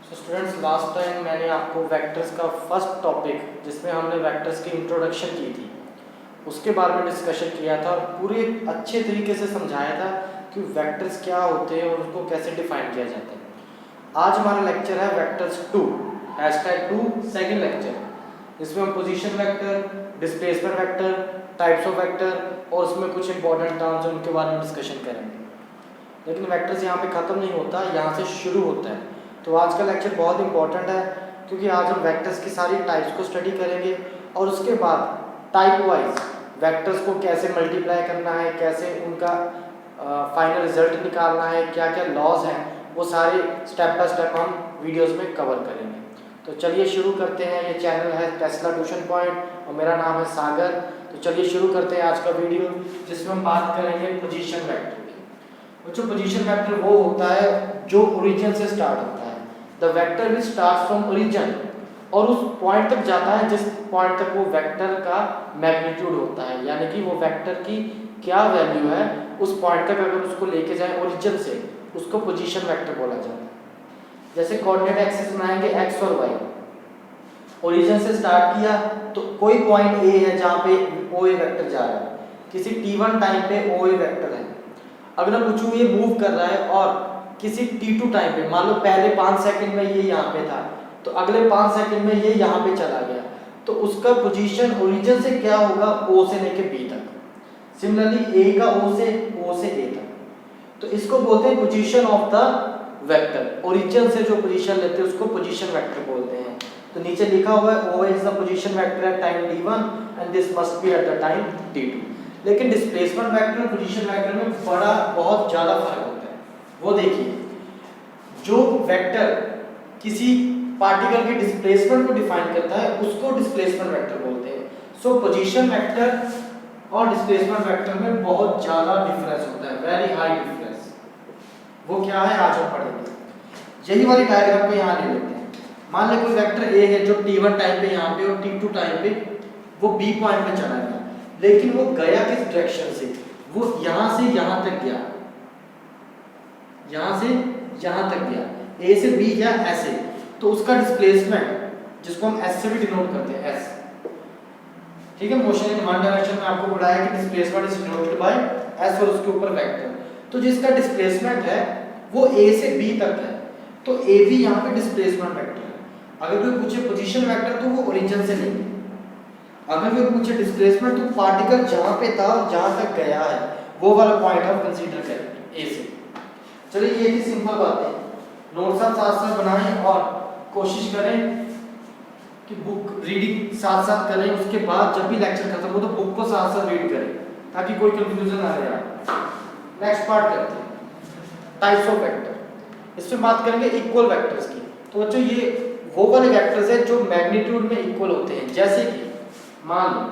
तो students last time मैंने आपको वेक्टर्स का फर्स्ट टॉपिक जिसमें हमने वेक्टर्स की इंट्रोडक्शन की थी उसके बारे में डिस्कशन किया था और पूरे अच्छे तरीके से समझाया था कि वेक्टर्स क्या होते हैं और उसको कैसे डिफाइन किया जाता है। आज हमारा लेक्चर है वेक्टर्स 2 #2 सेकंड लेक्चर, जिसमें हम position vector, displacement vector, types of vector और उसमें कुछ इंपॉर्टेंट टर्म्स हैं उनके बारे में डिस्कशन करेंगे। लेकिन वेक्टर्स यहाँ पे ख़त्म नहीं होता, यहाँ से शुरू होता है। तो आज का लेक्चर बहुत इंपॉर्टेंट है क्योंकि आज हम वेक्टर्स की सारी टाइप्स को स्टडी करेंगे और उसके बाद टाइप वाइज वेक्टर्स को कैसे मल्टीप्लाई करना है, कैसे उनका फाइनल रिजल्ट निकालना है, क्या क्या लॉज हैं, वो सारे स्टेप बाय स्टेप हम वीडियोस में कवर करेंगे। तो चलिए शुरू करते हैं। ये चैनल है टेस्ला ट्यूशन पॉइंट और मेरा नाम है सागर। तो चलिए शुरू करते हैं आज का वीडियो, जिसमें हम बात करेंगे पोजीशन वेक्टर की। जो पोजीशन वेक्टर वो होता है जो ओरिजिन से स्टार्ट होता है। The vector which starts from origin, और उस पॉइंट तक जाता है जिस पॉइंट तक वो वेक्टर का मैग्नीट्यूड होता है, यानी कि वो वेक्टर की क्या वैल्यू है उस पॉइंट तक अगर उसको लेके जाए ओरिजिन से, उसको पोजीशन वेक्टर बोला जाता है। जैसे कोऑर्डिनेट एक्सिस बनाएंगे x और y, ओरिजिन से स्टार्ट किया तो कोई पॉइंट A है जहाँ पे OA वेक्टर जा रहा है, किसी t1 टाइम पे OA वेक्टर है। अगर मैं पूछूं ये मूव कर रहा है और किसी t2 टाइम पे, मान लो पहले 5 सेकंड में ये यहाँ पे था तो अगले 5 सेकंड में ये यहाँ पे चला गया, तो उसका पोजीशन ओरिजिन से क्या होगा, O से लेके B तक। सिमिलरली A का O से A तक। तो इसको बोलते हैं position of the vector. Origin से जो पोजीशन लेते हैं उसको पोजीशन वेक्टर बोलते हैं। तो नीचे लिखा हुआ है O is the position vector at time t1 and this must be at the time t2। लेकिन डिस्प्लेसमेंट वेक्टर और पोजीशन वेक्टर में बहुत ज़्यादा फर्क होता है। वो देखिए, जो वेक्टर किसी पार्टिकल के डिस्प्लेसमेंट को डिफाइन करता है उसको डिस्प्लेसमेंट वेक्टर बोलते हैं। सो पोजीशन वेक्टर और डिस्प्लेसमेंट वेक्टर में बहुत ज़्यादा डिफरेंस होता है, वेरी हाई डिफरेंस। वो क्या है आज हम पढ़ेंगे। यही वाली डायग्राम को यहाँ ले लेते हैं। मान लें कोई वेक्टर A है जो t1 टाइम पे यहाँ पे और t2 टाइम पे वो B पॉइंट पे चला गया, लेकिन वो गया किस डायरेक्शन से, वो यहाँ से यहाँ तक गया, यहाँ से यहाँ तक गया, A से B गया ऐसे। तो उसका डिस्प्लेसमेंट जिसको हम S से भी डिनोट करते हैं, S, ठीक है, मोशन इन वन डायरेक्शन में आपको बताया कि displacement is denoted by S और उसके ऊपर वेक्टर। तो जिसका डिस्प्लेसमेंट है वो A से B तक है, तो AB यहाँ पे डिस्प्लेसमेंट वेक्टर है। अगर कोई पूछे पोजीशन वेक्टर तो वो ओरिजिन से लेंगे। अगर कोई पूछे डिस्प्लेसमेंट तो पार्टिकल जहाँ पे था और जहाँ तक गया है वो वाला पॉइंट हम कंसीडर करेंगे A से। चलिए ये थी सिंपल बातें, नोट्स आप साथ साथ बनाएं और कोशिश करें कि बुक रीडिंग साथ साथ करें। उसके बाद जब भी लेक्चर खत्म हो तो बुक को साथ साथ रीड करें ताकि कोई कंफ्यूजन ना रहे। नेक्स्ट पार्ट करते हैं टाइप्स ऑफ वेक्टर। इसमें बात करेंगे इक्वल वेक्टर्स की। तो बच्चों ये वो वाले वेक्टर्स हैं जो मैग्नीट्यूड में इक्वल होते हैं। जैसे कि मान लो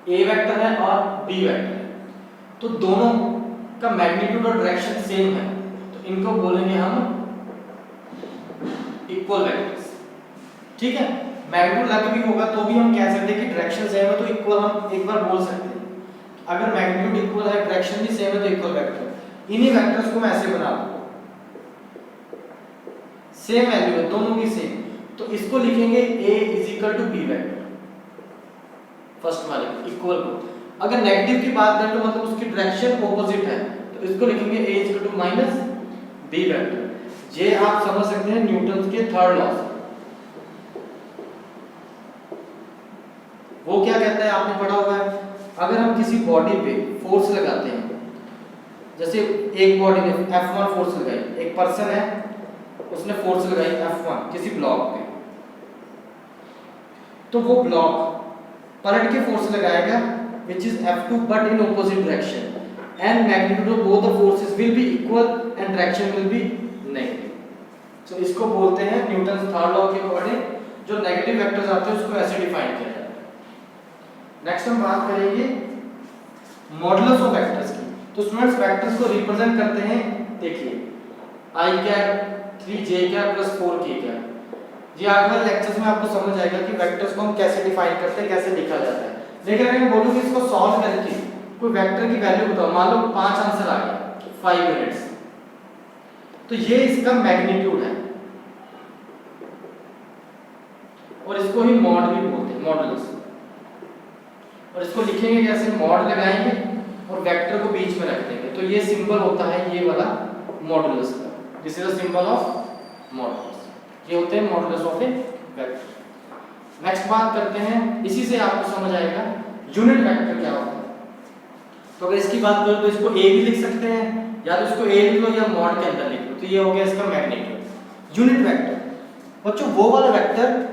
A वेक्टर है और B वेक्टर है, तो दोनों का मैग्नीट्यूड और डायरेक्शन सेम है, तो इनको बोलेंगे हम इक्वल वेक्टर्स। ठीक है, मैग्नीट्यूड अलग भी होगा तो भी हम कह सकते हैं कि डायरेक्शन सेम है तो इक्वल हम एक बार बोल सकते हैं। अगर मैग्नीट्यूड इक्वल है, डायरेक्शन भी सेम है तो इक्वल वेक्टर। इन्हीं वेक्टर्स को मैं ऐसे बना दूं, सेम वैल्यू है दोनों की सेम, तो इसको लिखेंगे A = B वेक्टर, फर्स्ट वाले इक्वल को। अगर नेगेटिव की बात करें तो मतलब उसकी डायरेक्शन ऑपोजिट है, तो इसको लिखेंगे A = -B वेक्टर। ये आप समझ सकते हैं न्यूटन के थर्ड लॉ से। वो क्या कहता है, आपने पढ़ा हुआ है, अगर हम किसी बॉडी पे फोर्स लगाते हैं, जैसे एक बॉडी ने F1 फोर्स लगाई, एक पर्सन है उसने फोर्स लगाई F1 किसी ब्लॉक पे, तो वो ब्लॉक पलट के फोर्स लगाएगा which is F2 but in opposite direction and magnitude of both the forces will be equal and direction will be negative. So इसको बोलते हैं न्यूटन थर्ड लॉ के अकॉर्डिंग जो नेगेटिव वेक्टर्स आते हैं उसको ऐसे डिफाइन किया जाता है। नेक्स्ट हम बात करेंगे मॉडुलस ऑफ वेक्टर्स की। तो स्टूडेंट्स वेक्टर्स को रिप्रेजेंट करते हैं, देखिए I cap 3j cap + 4k cap. ये आगे वाले लेक्चर्स में आपको समझ आएगा कि वेक्टर्स को हम कैसे डिफाइन करते हैं, कैसे लिखा जाता है। लेकिन अगर मैं बोलूं कि इसको सॉल्व करके कोई वेक्टर की वैल्यू बताओ, मान लो 5 आंसर आ गया 5 मिनट्स, तो ये इसका मैग्नीट्यूड है और इसको ही मॉड भी बोलते हैं, मॉडुलस। और इसको लिखेंगे कैसे, मॉड लगाएंगे और वेक्टर को बीच में रख देंगे, तो ये सिंबल होता है ये वाला मॉडुलस का। This is a symbol of modulus, ये होते हैं modulus of A vector. Next बात करते हैं, इसी से आपको समझ आएगा यूनिट वेक्टर क्या होता है। तो अगर इसकी बात करें तो इसको ए भी लिख सकते हैं, या तो इसको ए लिख लो या मॉड के अंदर लिख लो, तो ये हो गया इसका मैग्नीट्यूड। यूनिट वेक्टर बच्चों वो वाला वेक्टर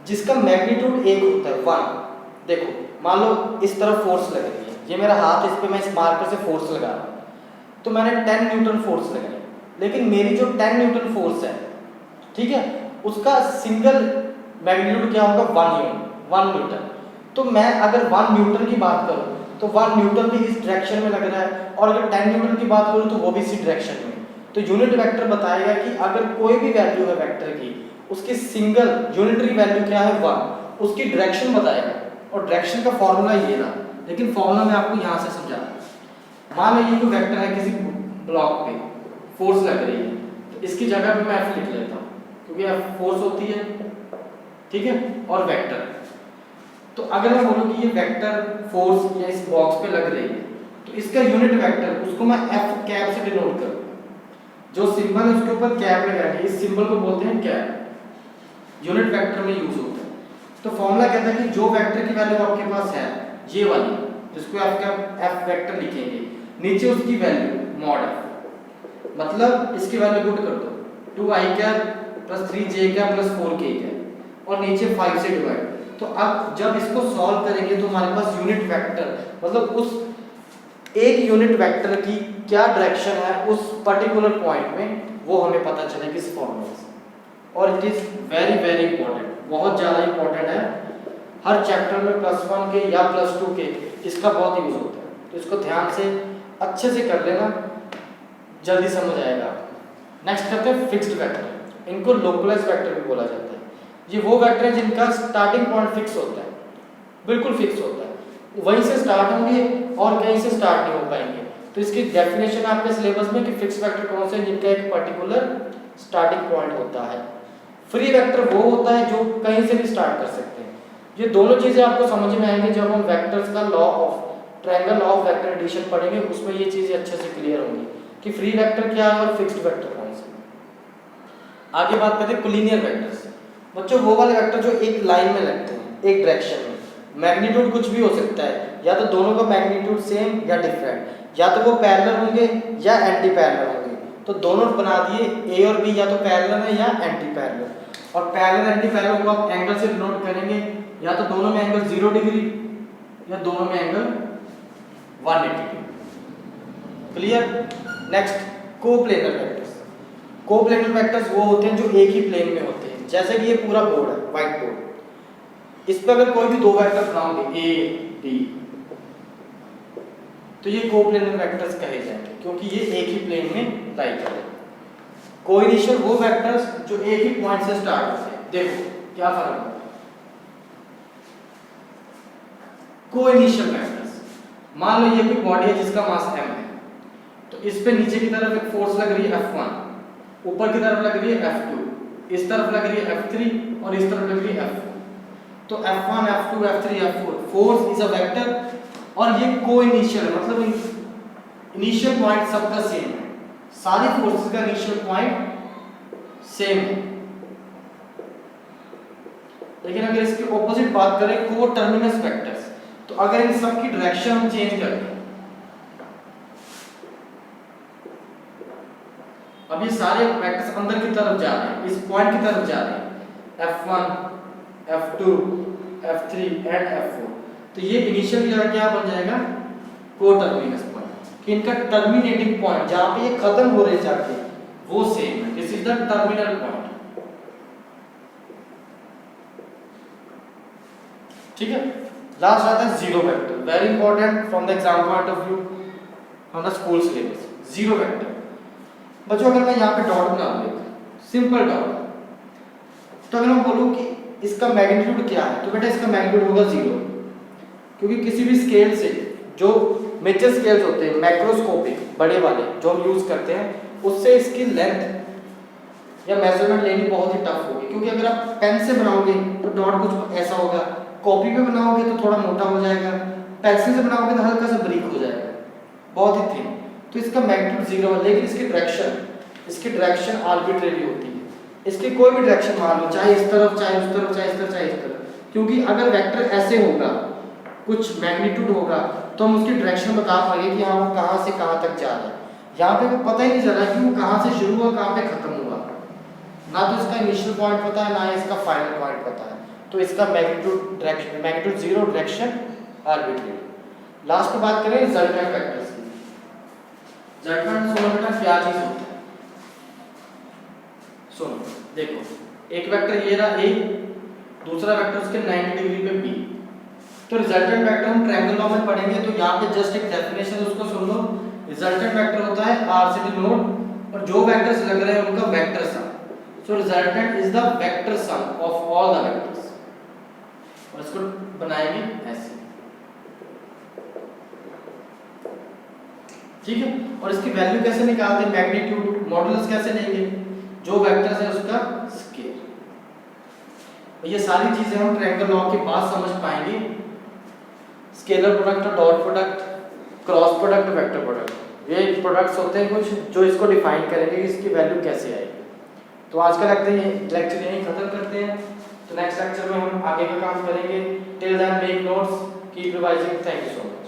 जिसका मैग्नीट्यूड एक होता है, 1। देखो मान लो इस तरफ फोर्स लग रही है, ये मेरा हाथ, इस पे मैं इस मार्कर से फोर्स लगा रहा हूँ, तो मैंने 10 न्यूटन फोर्स लगाई, लेकिन मेरी जो 10 न्यूटन फोर्स है, ठीक है, उसका सिंगल मैग्नीट्यूड क्या होगा, 1 न्यूटन। तो मैं अगर 1 न्यूटन की बात करूँ तो 1 न्यूटन भी इस डायरेक्शन में लग रहा है, और अगर 10 न्यूटन की बात करूँ तो वो भी इसी डायरेक्शन में। तो यूनिट वेक्टर बताएगा कि अगर कोई भी वैल्यू है वेक्टर की, उसकी सिंगल यूनिटरी वैल्यू क्या है, 1, उसकी डायरेक्शन बताएगा। और डायरेक्शन का फॉर्मूला ये ना, लेकिन फॉर्मूला मैं आपको यहाँ से समझा। मान लो ये कोई वेक्टर है, किसी ब्लॉक पे फोर्स लग रही है, तो इसकी जगह पे मैं F लिख लेता हूँ, क्योंकि F फोर्स होती है, ठीक है, और वेक्टर। तो अगर मैं बोलूँ कि ये वेक्टर फोर्स या इस बॉक्स पे लग रही है, तो इसका यूनिट वेक्टर उसको मैं F कैप से डिनोट करूँ। जो सिंबल है उसके ऊपर कैप लगाएंगे, इस सिंबल को बोलते हैं कैप, यूनिट वेक्टर में यूज होता है। तो फॉर्मूला कहता है कि जो वेक्टर की वैल्यू आपके पास है, ये वाली, जिसको F वेक्टर लिखेंगे, नीचे उसकी वैल्यू मॉड F, मतलब इसकी वैल्यू पुट कर दो, 2i plus 3j plus 4k, और नीचे 5 से डिवाइड। तो अब जब इसको सॉल्व करेंगे तो हमारे पास यूनिट वेक्टर, मतलब उस एक यूनिट वेक्टर की क्या डायरेक्शन है उस पर्टिकुलर पॉइंट में, वो हमें पता चलेगा इस फॉर्मूले से। और it is very very important, बहुत ज़्यादा इंपॉर्टेंट है। हर चैप्टर में +1 के या +2 के इसका बहुत यूज होता है, तो इसको ध्यान से अच्छे से कर लेना, जल्दी समझ आएगा। नेक्स्ट करते हैं फिक्स्ड वेक्टर, इनको लोकलाइज वेक्टर भी बोला जाता है। ये वो वेक्टर है जिनका स्टार्टिंग पॉइंट फिक्स होता है, बिल्कुल फिक्स होता है, वहीं से स्टार्ट होंगे और कहीं से स्टार्ट नहीं हो पाएंगे। तो इसकी डेफिनेशन आपके सिलेबस में कि फिक्स वेक्टर कौन से, जिनका एक पर्टिकुलर स्टार्टिंग पॉइंट होता है। फ्री वेक्टर वो होता है जो कहीं से भी स्टार्ट कर सकते हैं। ये दोनों चीजें आपको समझ में आएंगे जब हम वेक्टर्स का law of triangle law of vector addition पढ़ेंगे, उसमें ये चीजें अच्छे से क्लियर होंगी कि फ्री वेक्टर क्या है और फिक्स्ड वेक्टर कौन से। आगे बात करते हैं कोलिनियर वेक्टर्स। बच्चों वो वाले वेक्टर जो एक लाइन में लगते हैं, एक डायरेक्शन में, मैग्नीट्यूड कुछ भी हो सकता है, या तो दोनों का मैग्नीट्यूड सेम या डिफरेंट, या तो वो पैरेलल होंगे या एंटी पैरेलल होंगे। तो दोनों बना दिए, ए और बी या तो पैरेलल है या एंटी पैरेलल। और पैरेलल एंटी पैरेलल को आप एंगल से डिनोट करेंगे, या तो दोनों में एंगल 0 डिग्री या दोनों में angle 180 degree. Clear. Next coplanar vectors. Coplanar vectors वो होते हैं जो एक ही प्लेन में होते हैं, जैसे कि ये पूरा बोर्ड है, व्हाइट बोर्ड, इस पर अगर कोई भी दो वेक्टर बनाओगे ए डी, तो ये कोप्लेनर वेक्टर्स कहे जाएंगे, क्योंकि ये एक ही प्लेन में लाई कर रहे हैं। कोइनिशियल वो वेक्टर्स जो एक ही पॉइंट से स्टार्ट होते हैं। देखो क्या फर्क है। कोइनिशियल वेक्टर्स, मान लो ये कोई बॉडी है जिसका मास m है, तो इस पे नीचे की तरफ एक फोर्स लग रही है F1, ऊपर की तरफ लग रही है F2, इस तरफ लग रही है F3 और इस तरफ लग रही है F4। तो F1 F2 F3 F4 force is a vector, और ये कोइनिशियल है, मतलब इनिशियल पॉइंट सबका सेम है, सारी फोर्सेस का इनिशियल पॉइंट सेम है। लेकिन अगर इसके ऑपोजिट बात करें को टर्मिनस वेक्टर्स, तो अगर इन सब की डायरेक्शन हम चेंज करें, अब ये सारे वेक्टर्स अंदर की तरफ जा रहे हैं, इस पॉइंट की तरफ जा रहे हैं, F1 F2 F3 and F4, तो ये इनिशियल क्या बन जाएगा, को टर्मिनस पॉइंट, कि इनका टर्मिनेटिंग पॉइंट जहां पे ये खत्म हो रहे जाके वो सेम है। This is the terminal point. ठीक है। लास्ट आता है zero vector, very important from the exam point of view, from the school syllabus. Zero vector बच्चों, अगर मैं यहाँ पे डॉट बना लूँ, सिंपल डॉट, तो अगर मैं बोलूँ कि इसका मैग्नीट्यूड क्या है, तो बेटा इसका मैग्नीट्यूड होगा 0, क्योंकि किसी भी स्केल से, जो मेजर स्केल्स होते हैं मैक्रोस्कोपिक बड़े वाले जो हम यूज करते हैं, उससे इसकी लेंथ या मेजरमेंट लेनी बहुत ही टफ होगी, क्योंकि अगर आप पेन से बनाओगे तो डॉट कुछ ऐसा होगा, कॉपी पे बनाओगे तो थोड़ा मोटा हो जाएगा, पेंसिल से बनाओगे तो हल्का सा ब्रीक हो जाएगा, बहुत ही थिन। तो इसका मैग्नीट्यूड 0 है, लेकिन इसकी डायरेक्शन आर्बिट्रेरी होती है। इसकी कोई भी डायरेक्शन मान लो, चाहे इस तरफ, चाहे उस तरफ, चाहे इस तरफ, चाहे इस तरफ, क्योंकि अगर वेक्टर ऐसे होगा, कुछ मैग्नीट्यूड होगा, तो हम उसकी डायरेक्शन बता पाएंगे कि हाँ वो कहाँ से कहाँ तक जा रहा है। यहाँ पे वो पता ही नहीं चल रहा कि वो कहाँ से शुरू हुआ, कहाँ पे खत्म हुआ, ना तो इसका इनिशियल पॉइंट पता है, ना इसका फाइनल पॉइंट पता है। तो इसका मैग्नीट्यूड 0, डायरेक्शन आर्बिट्रेरी। लास्ट में बात करें रिजल्टेंट वेक्टर्स की। रिजल्टेंट सुनो बेटा क्या चीज होती है, सुनो देखो, एक वेक्टर ये रहा A, दूसरा वेक्टर उसके 90 डिग्री पे B। तो रिजल्टेंट वेक्टर हम ट्रायंगल लॉ में पढ़ेंगे, तो यहाँ पे जस्ट एक डेफिनेशन उसको सुन लो। रिजल्टेंट वेक्टर होता है R से डिनोट, और जो वेक्टर्स लग रहे हैं उनका vector sum. So resultant is the vector sum of all the vectors, और इसको बनाएंगे ऐसे, ठीक है। और इसकी वैल्यू कैसे निकालते हैं, मैग्नीट्यूड मॉडुलस कैसे लेंगे, जो वेक्टर्स है उसका स्केल। ये सारी चीजें हम ट्रायंगल लॉ के बाद समझ पाएंगे। Scalar product, dot product, cross product, vector product, ये प्रोडक्ट्स होते हैं कुछ जो इसको डिफाइन करेंगे कि इसकी वैल्यू कैसे आएगी। तो आज का लेक्चर यहीं खत्म करते हैं, तो नेक्स्ट लेक्चर में हम आगे का काम करेंगे। Till then make notes, keep revising, thank you so much.